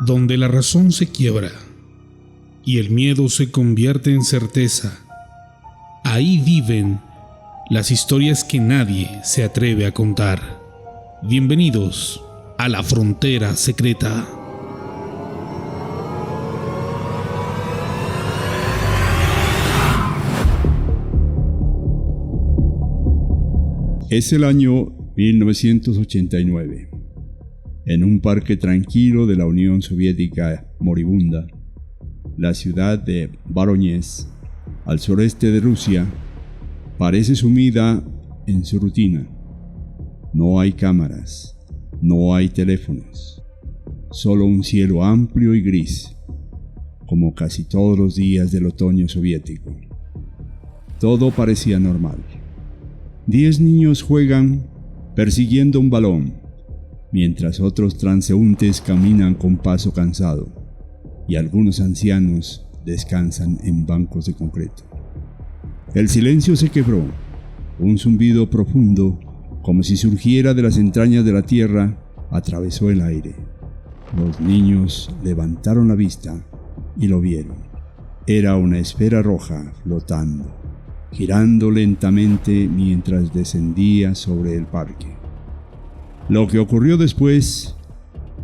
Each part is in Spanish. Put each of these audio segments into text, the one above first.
donde la razón se quiebra y el miedo se convierte en certeza. Ahí viven las historias que nadie se atreve a contar. Bienvenidos a la Frontera Secreta. Es el año 1989. En un parque tranquilo de la Unión Soviética moribunda, la ciudad de Voronezh, al sureste de Rusia, parece sumida en su rutina. No hay cámaras, no hay teléfonos, solo un cielo amplio y gris, como casi todos los días del otoño soviético. Todo parecía normal. 10 niños juegan persiguiendo un balón, mientras otros transeúntes caminan con paso cansado y algunos ancianos descansan en bancos de concreto. El silencio se quebró. Un zumbido profundo, como si surgiera de las entrañas de la tierra, atravesó el aire. Los niños levantaron la vista y lo vieron. Era una esfera roja flotando, girando lentamente mientras descendía sobre el parque. Lo que ocurrió después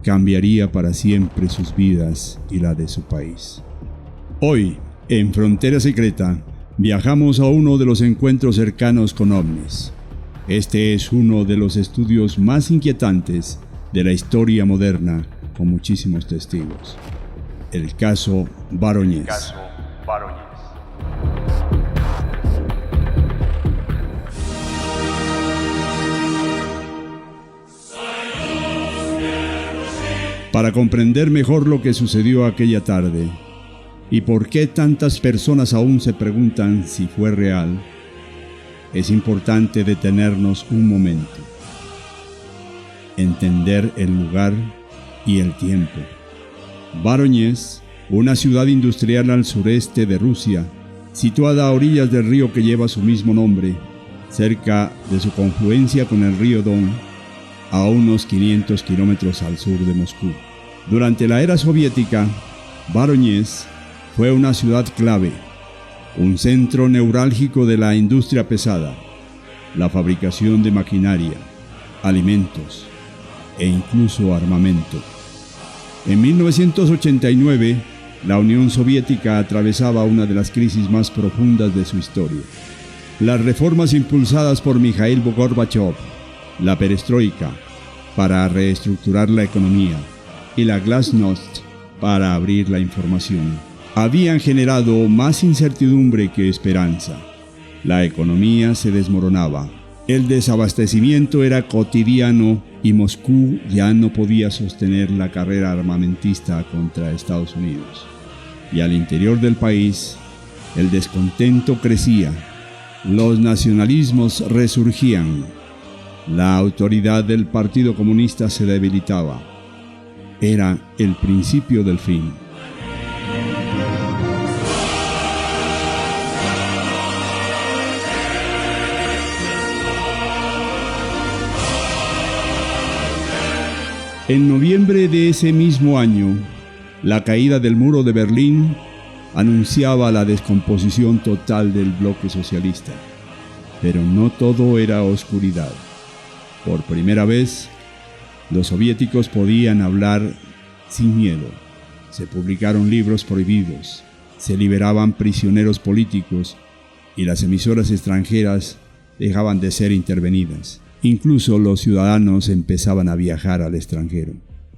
cambiaría para siempre sus vidas y la de su país. Hoy, en Frontera Secreta, viajamos a uno de los encuentros cercanos con ovnis. Este es uno de los estudios más inquietantes de la historia moderna, con muchísimos testigos. El caso Voronezh. Para comprender mejor lo que sucedió aquella tarde y por qué tantas personas aún se preguntan si fue real, es importante detenernos un momento, entender el lugar y el tiempo. Voronezh, una ciudad industrial al sureste de Rusia, situada a orillas del río que lleva su mismo nombre, cerca de su confluencia con el río Don, a unos 500 kilómetros al sur de Moscú. Durante la era soviética, Voronezh fue una ciudad clave, un centro neurálgico de la industria pesada, la fabricación de maquinaria, alimentos e incluso armamento. En 1989, la Unión Soviética atravesaba una de las crisis más profundas de su historia. Las reformas impulsadas por Mikhail Gorbachev, la perestroika, para reestructurar la economía, y la glasnost, para abrir la información, habían generado más incertidumbre que esperanza. La economía se desmoronaba, el desabastecimiento era cotidiano y Moscú ya no podía sostener la carrera armamentista contra Estados Unidos. Y al interior del país, el descontento crecía, los nacionalismos resurgían. La autoridad del Partido Comunista se debilitaba. Era el principio del fin. En noviembre de ese mismo año, la caída del muro de Berlín anunciaba la descomposición total del bloque socialista. Pero no todo era oscuridad. Por primera vez, los soviéticos podían hablar sin miedo. Se publicaron libros prohibidos, se liberaban prisioneros políticos y las emisoras extranjeras dejaban de ser intervenidas. Incluso los ciudadanos empezaban a viajar al extranjero.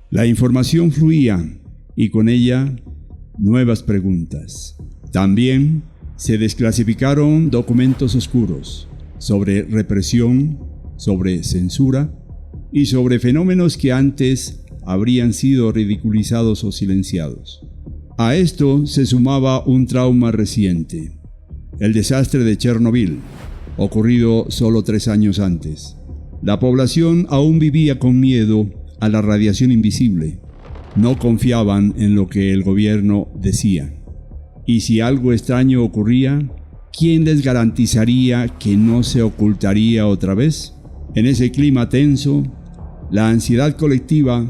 La información fluía y con ella nuevas preguntas. También se desclasificaron documentos oscuros sobre represión, sobre censura y sobre fenómenos que antes habrían sido ridiculizados o silenciados. A esto se sumaba un trauma reciente, el desastre de Chernobyl, ocurrido solo 3 años antes. La población aún vivía con miedo a la radiación invisible. No confiaban en lo que el gobierno decía. Y si algo extraño ocurría, ¿quién les garantizaría que no se ocultaría otra vez? En ese clima tenso, la ansiedad colectiva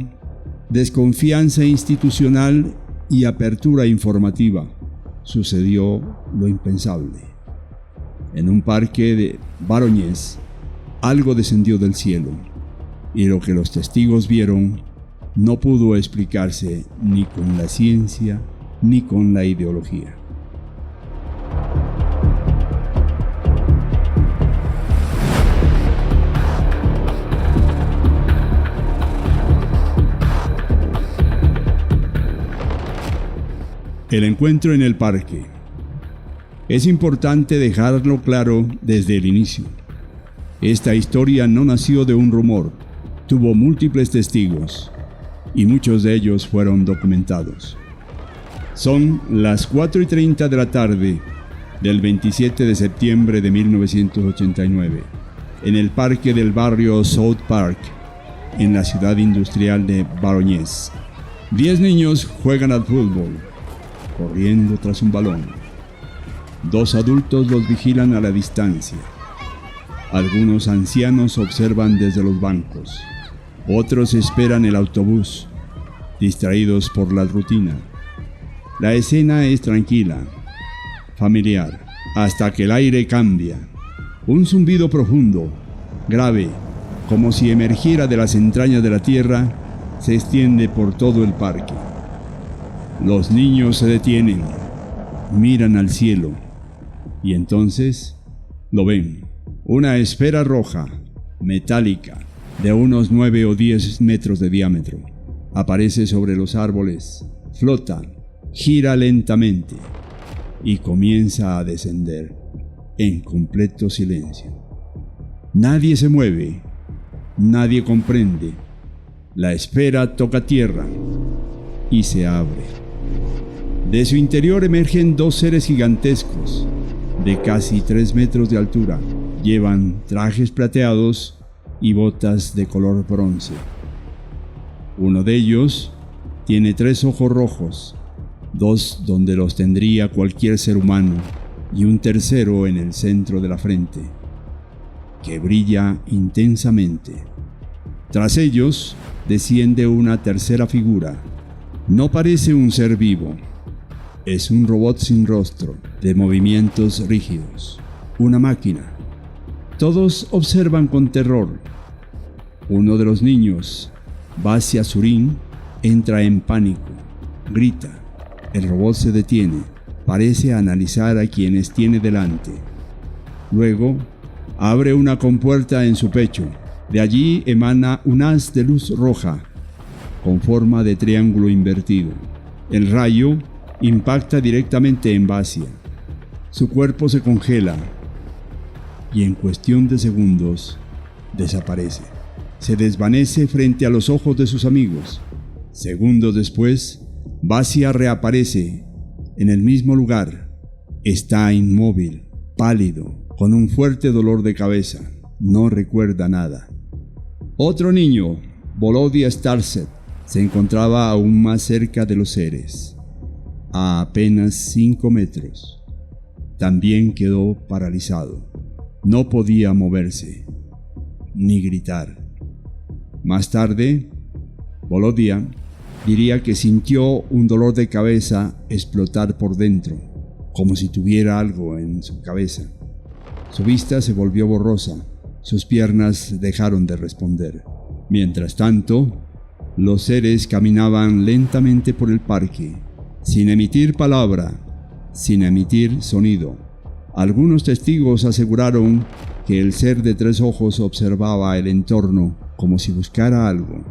desconfianza institucional y apertura informativa, sucedió lo impensable. En un parque de Baroñez, algo descendió del cielo, y lo que los testigos vieron no pudo explicarse ni con la ciencia ni con la ideología. El encuentro en el parque. Es importante dejarlo claro desde el inicio. Esta historia no nació de un rumor, tuvo múltiples testigos y muchos de ellos fueron documentados. Son las 4:30 de la tarde del 27 de septiembre de 1989, en el parque del barrio South Park, en la ciudad industrial de Baroñez. 10 niños juegan al fútbol, corriendo tras un balón. 2 adultos los vigilan a la distancia. Algunos ancianos observan desde los bancos. Otros esperan el autobús, distraídos por la rutina. La escena es tranquila, familiar, hasta que el aire cambia. Un zumbido profundo, grave, como si emergiera de las entrañas de la tierra, se extiende por todo el parque. Los niños se detienen, miran al cielo, y entonces lo ven. Una esfera roja, metálica, de unos 9 o 10 metros de diámetro. Aparece sobre los árboles, flota, gira lentamente y comienza a descender en completo silencio. Nadie se mueve, nadie comprende. La esfera toca tierra y se abre. De su interior emergen 2 seres gigantescos, de casi 3 metros de altura. Llevan trajes plateados y botas de color bronce. Uno de ellos tiene 3 ojos rojos, 2 donde los tendría cualquier ser humano y un tercero en el centro de la frente, que brilla intensamente. Tras ellos desciende una tercera figura. No parece un ser vivo. Es un robot sin rostro, de movimientos rígidos. Una máquina. Todos observan con terror. Uno de los niños, Basia Surin, entra en pánico. Grita. El robot se detiene. Parece analizar a quienes tiene delante. Luego, abre una compuerta en su pecho. De allí emana un haz de luz roja, con forma de triángulo invertido. El rayo impacta directamente en Basia. Su cuerpo se congela y en cuestión de segundos desaparece. Se desvanece frente a los ojos de sus amigos. Segundos después, Basia reaparece en el mismo lugar. Está inmóvil, pálido, con un fuerte dolor de cabeza. No recuerda nada. Otro niño, Volodya Starset, se encontraba aún más cerca de los seres, a apenas 5 metros. También quedó paralizado. No podía moverse, ni gritar. Más tarde, Volodya diría que sintió un dolor de cabeza explotar por dentro, como si tuviera algo en su cabeza. Su vista se volvió borrosa, sus piernas dejaron de responder. Mientras tanto, los seres caminaban lentamente por el parque, sin emitir palabra, sin emitir sonido. Algunos testigos aseguraron que el ser de 3 ojos observaba el entorno como si buscara algo.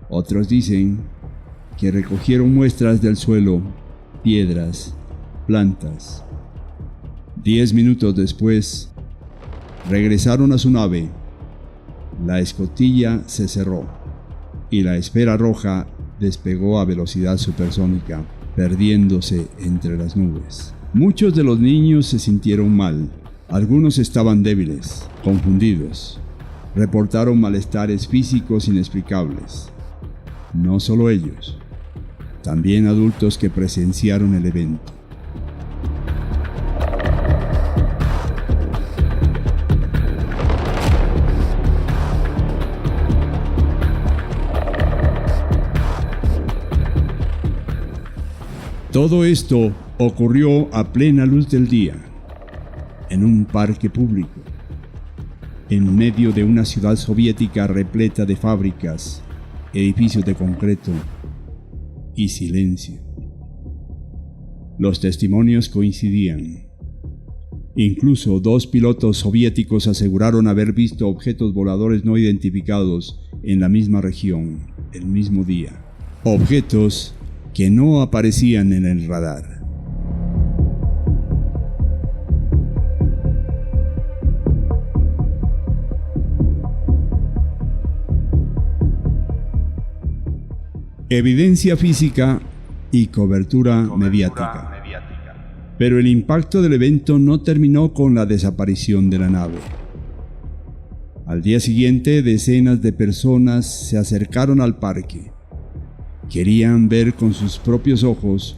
Otros dicen que recogieron muestras del suelo, piedras, plantas. 10 minutos después, regresaron a su nave. La escotilla se cerró y la esfera roja despegó a velocidad supersónica, perdiéndose entre las nubes. Muchos de los niños se sintieron mal. Algunos estaban débiles, confundidos. Reportaron malestares físicos inexplicables. No solo ellos, también adultos que presenciaron el evento. Todo esto ocurrió a plena luz del día, en un parque público, en medio de una ciudad soviética repleta de fábricas, edificios de concreto y silencio. Los testimonios coincidían. Incluso 2 pilotos soviéticos aseguraron haber visto objetos voladores no identificados en la misma región, el mismo día. Objetos que no aparecían en el radar. Evidencia física y cobertura mediática. Pero el impacto del evento no terminó con la desaparición de la nave. Al día siguiente, decenas de personas se acercaron al parque. Querían ver con sus propios ojos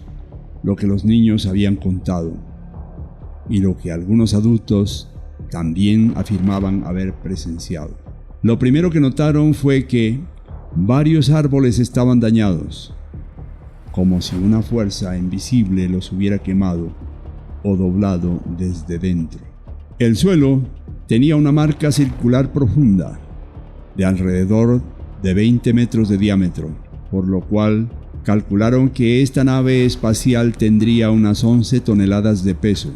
lo que los niños habían contado y lo que algunos adultos también afirmaban haber presenciado. Lo primero que notaron fue que varios árboles estaban dañados, como si una fuerza invisible los hubiera quemado o doblado desde dentro. El suelo tenía una marca circular profunda, de alrededor de 20 metros de diámetro, por lo cual calcularon que esta nave espacial tendría unas 11 toneladas de peso.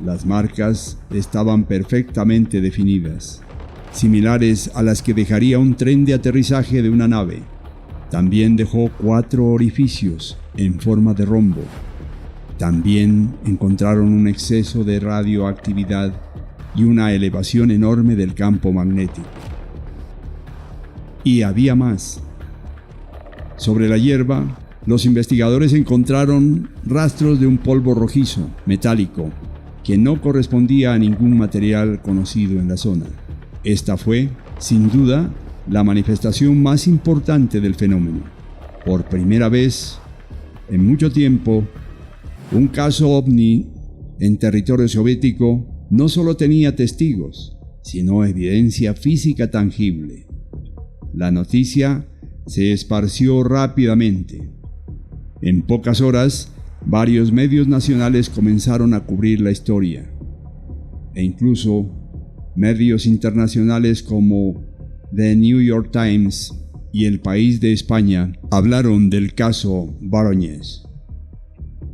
Las marcas estaban perfectamente definidas, similares a las que dejaría un tren de aterrizaje de una nave. También dejó 4 orificios en forma de rombo. También encontraron un exceso de radioactividad y una elevación enorme del campo magnético. Y había más. Sobre la hierba, los investigadores encontraron rastros de un polvo rojizo, metálico, que no correspondía a ningún material conocido en la zona. Esta fue, sin duda, la manifestación más importante del fenómeno. Por primera vez en mucho tiempo, un caso ovni en territorio soviético no solo tenía testigos, sino evidencia física tangible. La noticia se esparció rápidamente. En pocas horas, varios medios nacionales comenzaron a cubrir la historia, e incluso medios internacionales como The New York Times y El País de España hablaron del caso Vorónezh.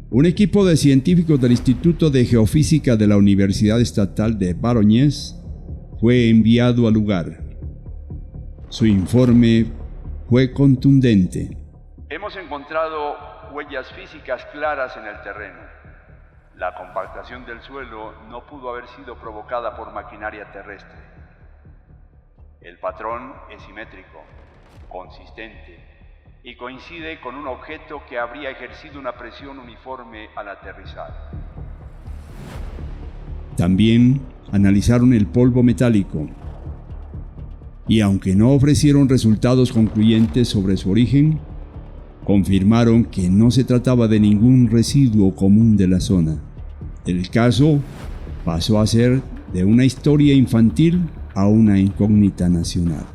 Un equipo de científicos del Instituto de Geofísica de la Universidad Estatal de Vorónezh fue enviado al lugar. Su informe fue contundente. Hemos encontrado huellas físicas claras en el terreno. La compactación del suelo no pudo haber sido provocada por maquinaria terrestre. El patrón es simétrico, consistente y coincide con un objeto que habría ejercido una presión uniforme al aterrizar. También analizaron el polvo metálico y, aunque no ofrecieron resultados concluyentes sobre su origen, confirmaron que no se trataba de ningún residuo común de la zona. El caso pasó a ser de una historia infantil a una incógnita nacional.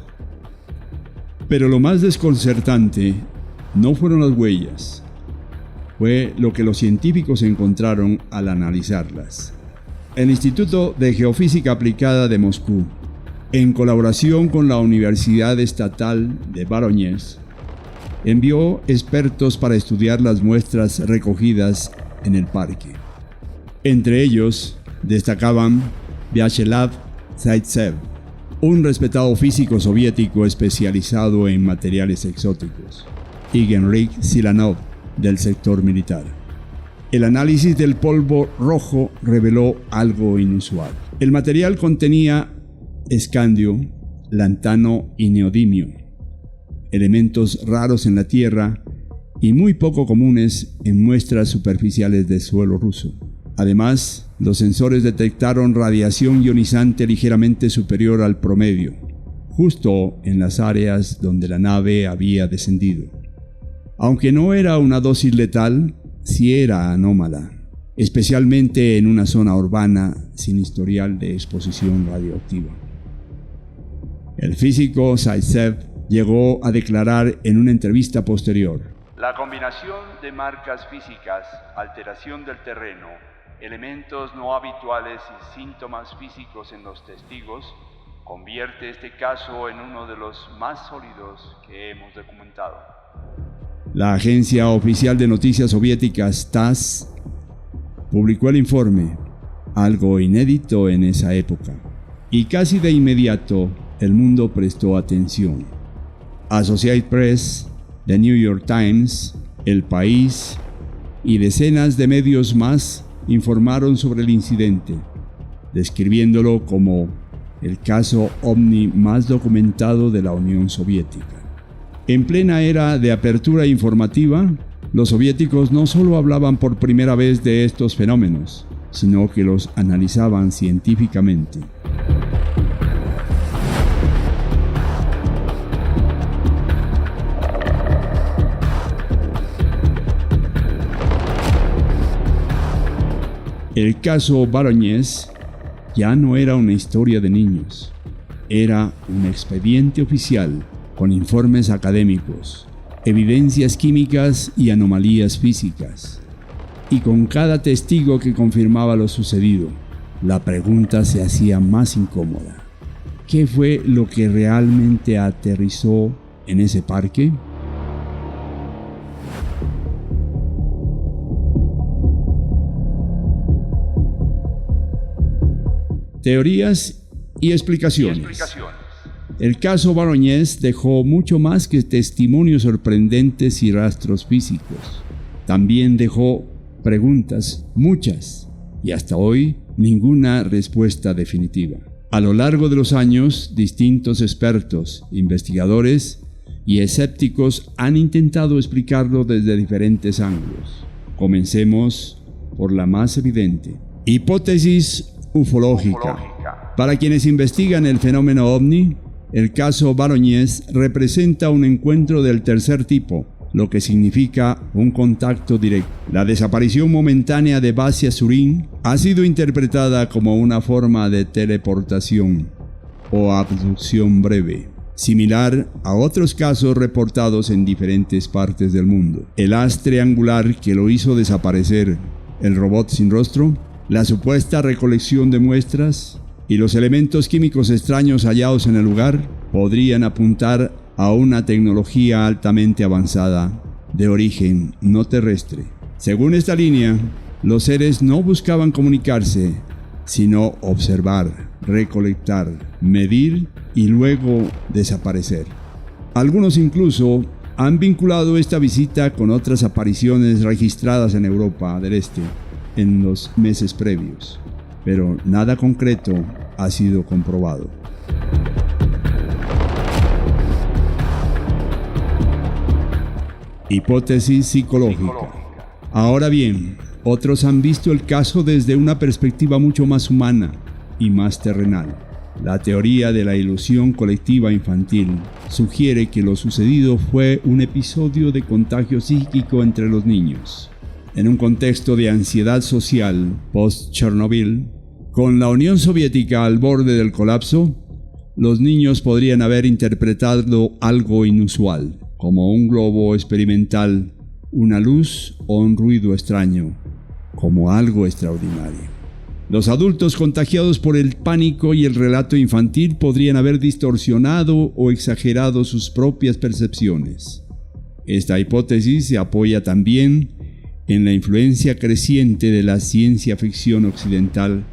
Pero lo más desconcertante no fueron las huellas, fue lo que los científicos encontraron al analizarlas. El Instituto de Geofísica Aplicada de Moscú, en colaboración con la Universidad Estatal de Vorónezh, envió expertos para estudiar las muestras recogidas en el parque. Entre ellos destacaban Vyacheslav Zaitsev, un respetado físico soviético especializado en materiales exóticos, y Genrik Silanov, del sector militar. El análisis del polvo rojo reveló algo inusual. El material contenía escandio, lantano y neodimio, elementos raros en la Tierra y muy poco comunes en muestras superficiales del suelo ruso. Además, los sensores detectaron radiación ionizante ligeramente superior al promedio, justo en las áreas donde la nave había descendido. Aunque no era una dosis letal, sí era anómala, especialmente en una zona urbana sin historial de exposición radioactiva. El físico Zaitsev llegó a declarar en una entrevista posterior: La La combinación de marcas físicas, alteración del terreno, elementos no habituales y síntomas físicos en los testigos convierte este caso en uno de los más sólidos que hemos documentado. La agencia oficial de noticias soviéticas TASS publicó el informe, algo inédito en esa época, y casi de inmediato el mundo prestó atención. Associated Press, The New York Times, El País y decenas de medios más informaron sobre el incidente, describiéndolo como el caso ovni más documentado de la Unión Soviética. En plena era de apertura informativa, los soviéticos no solo hablaban por primera vez de estos fenómenos, sino que los analizaban científicamente. El caso Voronezh ya no era una historia de niños, era un expediente oficial con informes académicos, evidencias químicas y anomalías físicas. Y con cada testigo que confirmaba lo sucedido, la pregunta se hacía más incómoda. ¿Qué fue lo que realmente aterrizó en ese parque? Teorías y explicaciones. El caso Voronezh dejó mucho más que testimonios sorprendentes y rastros físicos. También dejó preguntas, muchas, y hasta hoy ninguna respuesta definitiva. A lo largo de los años, distintos expertos, investigadores y escépticos han intentado explicarlo desde diferentes ángulos. Comencemos por la más evidente. Hipótesis ufológica. Para quienes investigan el fenómeno ovni, el caso Voronezh representa un encuentro del tercer tipo, lo que significa un contacto directo. La desaparición momentánea de Vasya Surin ha sido interpretada como una forma de teleportación o abducción breve, similar a otros casos reportados en diferentes partes del mundo. El haz triangular que lo hizo desaparecer, el robot sin rostro, la supuesta recolección de muestras y los elementos químicos extraños hallados en el lugar podrían apuntar a una tecnología altamente avanzada de origen no terrestre. Según esta línea, los seres no buscaban comunicarse, sino observar, recolectar, medir y luego desaparecer. Algunos incluso han vinculado esta visita con otras apariciones registradas en Europa del Este en los meses previos, pero nada concreto ha sido comprobado. Hipótesis psicológica. Ahora bien, otros han visto el caso desde una perspectiva mucho más humana y más terrenal. La teoría de la ilusión colectiva infantil sugiere que lo sucedido fue un episodio de contagio psíquico entre los niños. En un contexto de ansiedad social post-Chernobyl, con la Unión Soviética al borde del colapso, los niños podrían haber interpretado algo inusual, como un globo experimental, una luz o un ruido extraño, como algo extraordinario. Los adultos contagiados por el pánico y el relato infantil podrían haber distorsionado o exagerado sus propias percepciones. Esta hipótesis se apoya también en la influencia creciente de la ciencia ficción occidental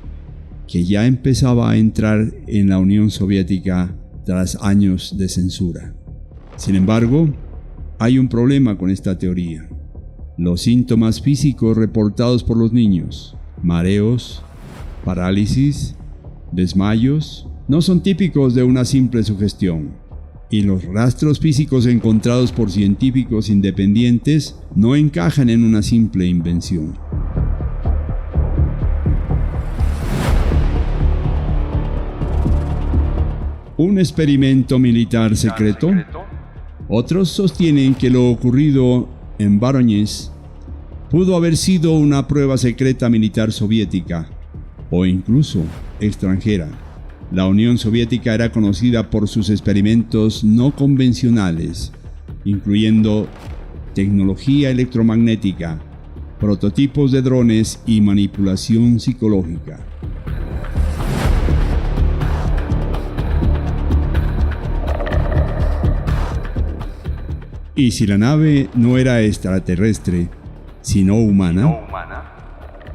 que ya empezaba a entrar en la Unión Soviética tras años de censura. Sin embargo, hay un problema con esta teoría. Los síntomas físicos reportados por los niños, mareos, parálisis, desmayos, no son típicos de una simple sugestión. Y los rastros físicos encontrados por científicos independientes no encajan en una simple invención. ¿Un experimento militar secreto? Otros sostienen que lo ocurrido en Voronezh pudo haber sido una prueba secreta militar soviética o incluso extranjera. La Unión Soviética era conocida por sus experimentos no convencionales, incluyendo tecnología electromagnética, prototipos de drones y manipulación psicológica. ¿Y si la nave no era extraterrestre, sino humana?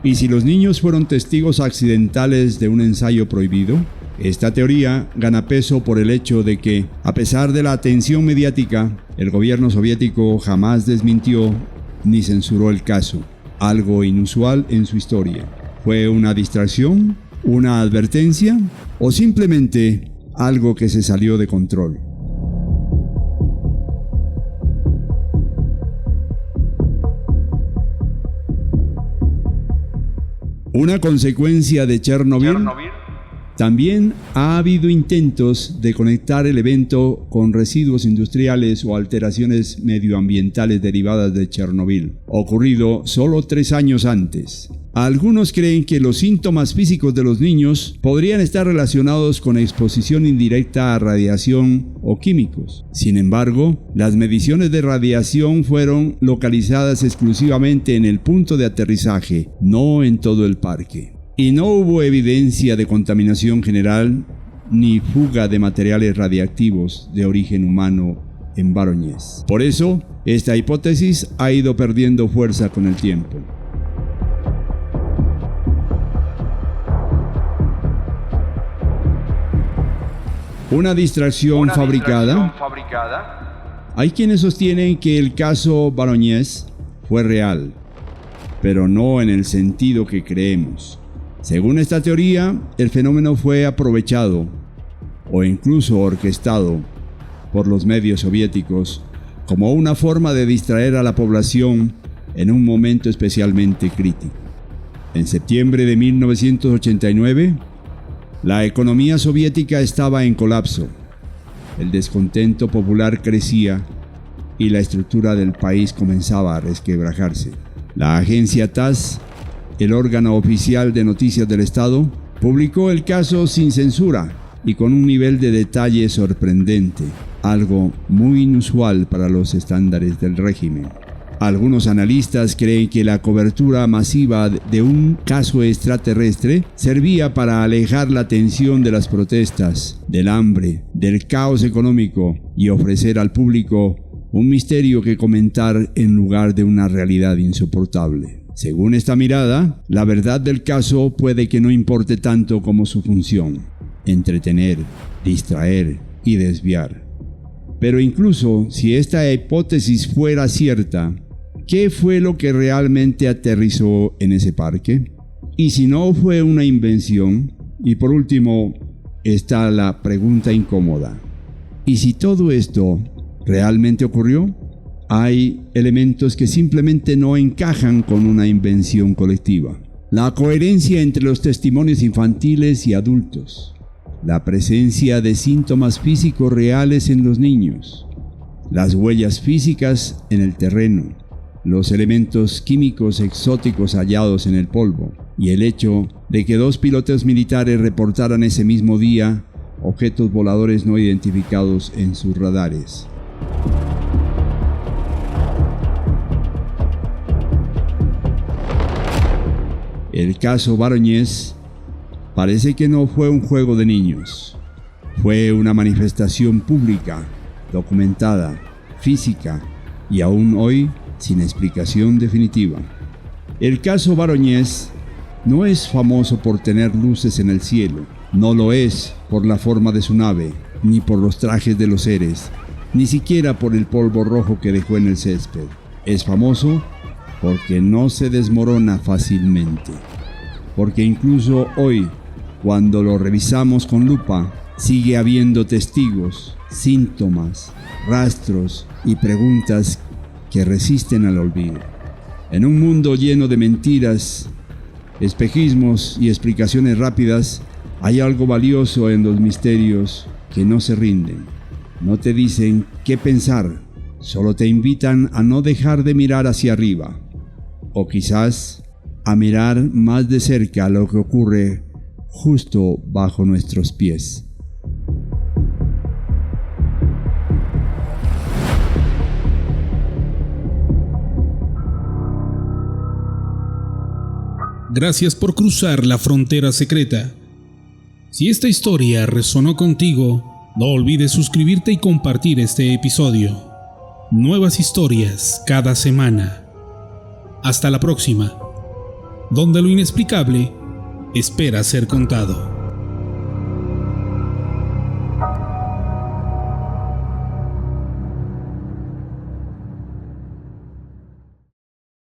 ¿Y si los niños fueron testigos accidentales de un ensayo prohibido? Esta teoría gana peso por el hecho de que, a pesar de la atención mediática, el gobierno soviético jamás desmintió ni censuró el caso, algo inusual en su historia. ¿Fue una distracción? ¿Una advertencia? ¿O simplemente algo que se salió de control? ¿Una consecuencia de Chernobyl? También ha habido intentos de conectar el evento con residuos industriales o alteraciones medioambientales derivadas de Chernobyl, ocurrido solo 3 años antes. Algunos creen que los síntomas físicos de los niños podrían estar relacionados con exposición indirecta a radiación o químicos. Sin embargo, las mediciones de radiación fueron localizadas exclusivamente en el punto de aterrizaje, no en todo el parque. Y no hubo evidencia de contaminación general ni fuga de materiales radiactivos de origen humano en Voronezh. Por eso, esta hipótesis ha ido perdiendo fuerza con el tiempo. ¿Una distracción fabricada? Hay quienes sostienen que el caso Voronezh fue real, pero no en el sentido que creemos. Según esta teoría, el fenómeno fue aprovechado o incluso orquestado por los medios soviéticos como una forma de distraer a la población en un momento especialmente crítico. En septiembre de 1989, la economía soviética estaba en colapso, el descontento popular crecía y la estructura del país comenzaba a resquebrajarse. La agencia TASS, el órgano oficial de noticias del Estado, publicó el caso sin censura y con un nivel de detalle sorprendente, algo muy inusual para los estándares del régimen. Algunos analistas creen que la cobertura masiva de un caso extraterrestre servía para alejar la atención de las protestas, del hambre, del caos económico y ofrecer al público un misterio que comentar en lugar de una realidad insoportable. Según esta mirada, la verdad del caso puede que no importe tanto como su función: entretener, distraer y desviar. Pero incluso si esta hipótesis fuera cierta, ¿qué fue lo que realmente aterrizó en ese parque? ¿Y si no fue una invención? Y por último, está la pregunta incómoda: ¿y si todo esto realmente ocurrió? Hay elementos que simplemente no encajan con una invención colectiva. La coherencia entre los testimonios infantiles y adultos, la presencia de síntomas físicos reales en los niños, las huellas físicas en el terreno, los elementos químicos exóticos hallados en el polvo y el hecho de que 2 pilotos militares reportaran ese mismo día objetos voladores no identificados en sus radares. El caso Voronezh parece que no fue un juego de niños. Fue una manifestación pública, documentada, física y aún hoy sin explicación definitiva. El caso Voronezh no es famoso por tener luces en el cielo. No lo es por la forma de su nave, ni por los trajes de los seres, ni siquiera por el polvo rojo que dejó en el césped. Es famoso porque no se desmorona fácilmente. Porque incluso hoy, cuando lo revisamos con lupa, sigue habiendo testigos, síntomas, rastros y preguntas que resisten al olvido. En un mundo lleno de mentiras, espejismos y explicaciones rápidas, hay algo valioso en los misterios que no se rinden. No te dicen qué pensar, solo te invitan a no dejar de mirar hacia arriba, o quizás a mirar más de cerca lo que ocurre justo bajo nuestros pies. Gracias por cruzar la frontera secreta. Si esta historia resonó contigo, no olvides suscribirte y compartir este episodio. Nuevas historias cada semana. Hasta la próxima, donde lo inexplicable espera ser contado.